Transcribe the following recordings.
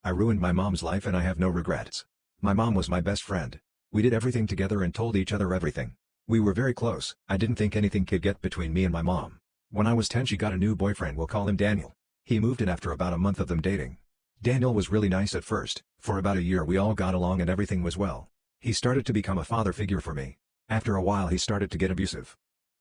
I ruined my mom's life and I have no regrets. My mom was my best friend. We did everything together and told each other everything. We were very close. I didn't think anything could get between me and my mom. When I was 10 she got a new boyfriend, we'll call him Daniel. He moved in after about a month of them dating. Daniel was really nice at first. For about a year we all got along and everything was well. He started to become a father figure for me. After a while he started to get abusive.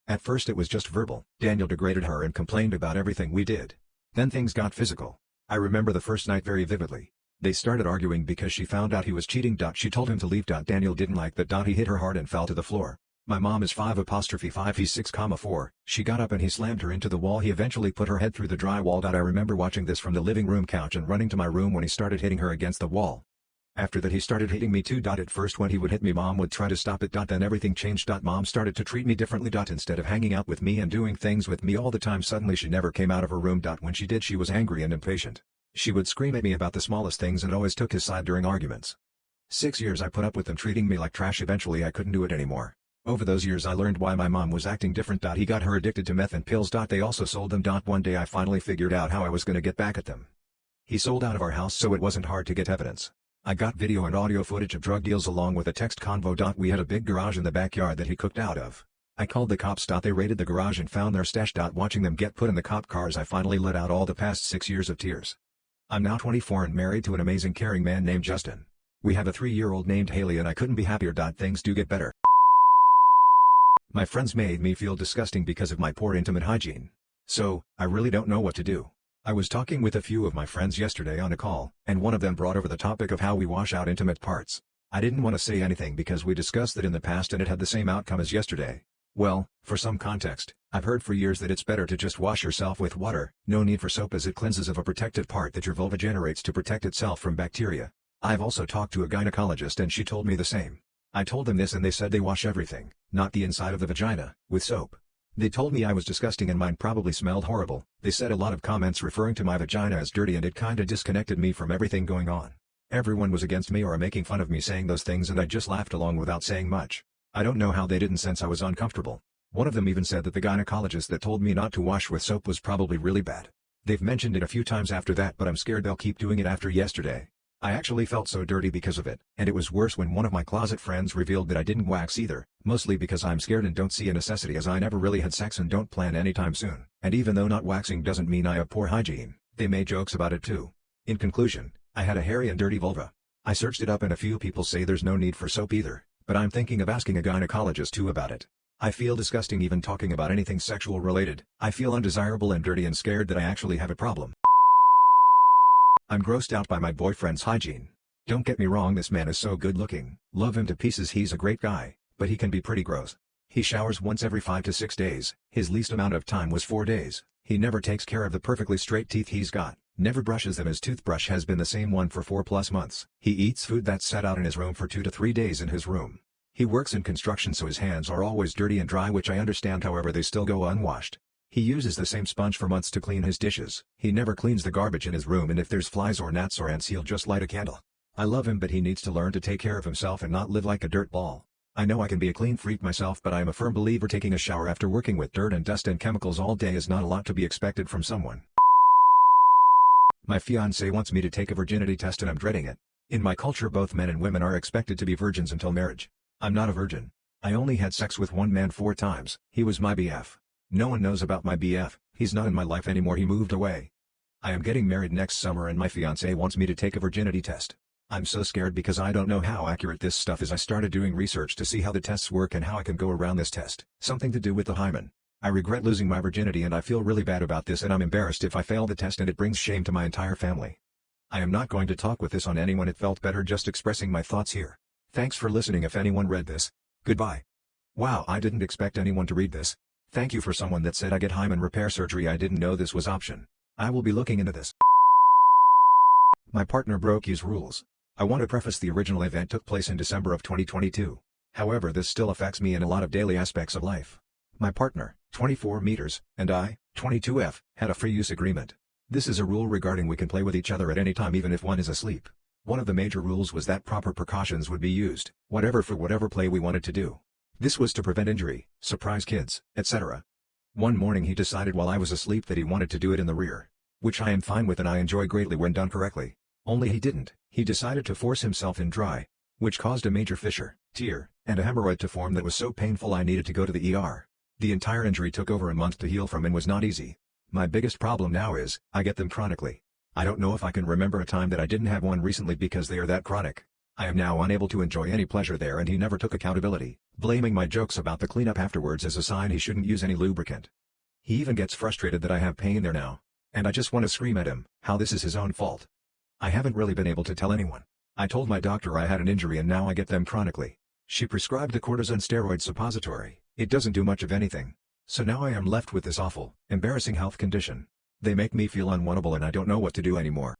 At first it was just verbal. Daniel degraded her and complained about everything we did. Then things got physical. I remember the first night very vividly. They started arguing because she found out he was cheating. She told him to leave. Daniel didn't like that. He hit her hard and fell to the floor. My mom is 5'5", he's 6'4". She got up and he slammed her into the wall. He eventually put her head through the drywall. I remember watching this from the living room couch and running to my room when he started hitting her against the wall. After that he started hitting me too. At first when he would hit me mom would try to stop it. Then everything changed. Mom started to treat me differently. Instead of hanging out with me and doing things with me all the time, suddenly she never came out of her room. When she did she was angry and impatient. She would scream at me about the smallest things and always took his side during arguments. 6 years I put up with them treating me like trash. Eventually I couldn't do it anymore. Over those years I learned why my mom was acting different. He got her addicted to meth and pills. They also sold them. One day I finally figured out how I was gonna get back at them. He sold out of our house so it wasn't hard to get evidence. I got video and audio footage of drug deals along with a text convo. We had a big garage in the backyard that he cooked out of. I called the cops. They raided the garage and found their stash. Watching them get put in the cop cars I finally let out all the past 6 years of tears. I'm now 24 and married to an amazing caring man named Justin. We have a 3-year-old named Haley and I couldn't be happier. Things do get better. My friends made me feel disgusting because of my poor intimate hygiene. So, I really don't know what to do. I was talking with a few of my friends yesterday on a call, and one of them brought over the topic of how we wash out intimate parts. I didn't want to say anything because we discussed it in the past and it had the same outcome as yesterday. Well, for some context, I've heard for years that it's better to just wash yourself with water, no need for soap as it cleanses of a protective part that your vulva generates to protect itself from bacteria. I've also talked to a gynecologist and she told me the same. I told them this and they said they wash everything, not the inside of the vagina, with soap. They told me I was disgusting and mine probably smelled horrible. They said a lot of comments referring to my vagina as dirty and it kinda disconnected me from everything going on. Everyone was against me or making fun of me saying those things and I just laughed along without saying much. I don't know how they didn't sense I was uncomfortable. One of them even said that the gynecologist that told me not to wash with soap was probably really bad. They've mentioned it a few times after that but I'm scared they'll keep doing it after yesterday. I actually felt so dirty because of it, and it was worse when one of my closet friends revealed that I didn't wax either, mostly because I'm scared and don't see a necessity as I never really had sex and don't plan anytime soon. And even though not waxing doesn't mean I have poor hygiene, they made jokes about it too. In conclusion, I had a hairy and dirty vulva. I searched it up and a few people say there's no need for soap either, but I'm thinking of asking a gynecologist too about it. I feel disgusting even talking about anything sexual related. I feel undesirable and dirty and scared that I actually have a problem. I'm grossed out by my boyfriend's hygiene. Don't get me wrong, this man is so good looking, love him to pieces, he's a great guy, but he can be pretty gross. He showers once every 5 to 6 days, his least amount of time was 4 days. He never takes care of the perfectly straight teeth he's got, never brushes them, his toothbrush has been the same one for 4+ months. He eats food that sat out in his room for 2 to 3 days in his room. He works in construction so his hands are always dirty and dry, which I understand, however they still go unwashed. He uses the same sponge for months to clean his dishes. He never cleans the garbage in his room and if there's flies or gnats or ants he'll just light a candle. I love him but he needs to learn to take care of himself and not live like a dirt ball. I know I can be a clean freak myself but I am a firm believer taking a shower after working with dirt and dust and chemicals all day is not a lot to be expected from someone. My fiancé wants me to take a virginity test and I'm dreading it. In my culture both men and women are expected to be virgins until marriage. I'm not a virgin. I only had sex with one man 4 times, he was my BF. No one knows about my BF, he's not in my life anymore, he moved away. I am getting married next summer and my fiancé wants me to take a virginity test. I'm so scared because I don't know how accurate this stuff is. I started doing research to see how the tests work and how I can go around this test. Something to do with the hymen. I regret losing my virginity and I feel really bad about this and I'm embarrassed if I fail the test and it brings shame to my entire family. I am not going to talk with this on anyone, it felt better just expressing my thoughts here. Thanks for listening if anyone read this. Goodbye. Wow, I didn't expect anyone to read this. Thank you for someone that said I get hymen repair surgery, I didn't know this was option. I will be looking into this. My partner broke his rules. I want to preface the original event took place in December of 2022. However, this still affects me in a lot of daily aspects of life. My partner, 24 meters, and I, 22F, had a free use agreement. This is a rule regarding we can play with each other at any time even if one is asleep. One of the major rules was that proper precautions would be used, for whatever play we wanted to do. This was to prevent injury, surprise kids, etc. One morning he decided while I was asleep that he wanted to do it in the rear. Which I am fine with and I enjoy greatly when done correctly. Only he didn't, he decided to force himself in dry, which caused a major fissure, tear, and a hemorrhoid to form that was so painful I needed to go to the ER. The entire injury took over a month to heal from and was not easy. My biggest problem now is, I get them chronically. I don't know if I can remember a time that I didn't have one recently because they are that chronic. I am now unable to enjoy any pleasure there, and he never took accountability, blaming my jokes about the cleanup afterwards as a sign he shouldn't use any lubricant. He even gets frustrated that I have pain there now. And I just want to scream at him, how this is his own fault. I haven't really been able to tell anyone. I told my doctor I had an injury and now I get them chronically. She prescribed the cortisone steroid suppository. It doesn't do much of anything. So now I am left with this awful, embarrassing health condition. They make me feel unwantable and I don't know what to do anymore.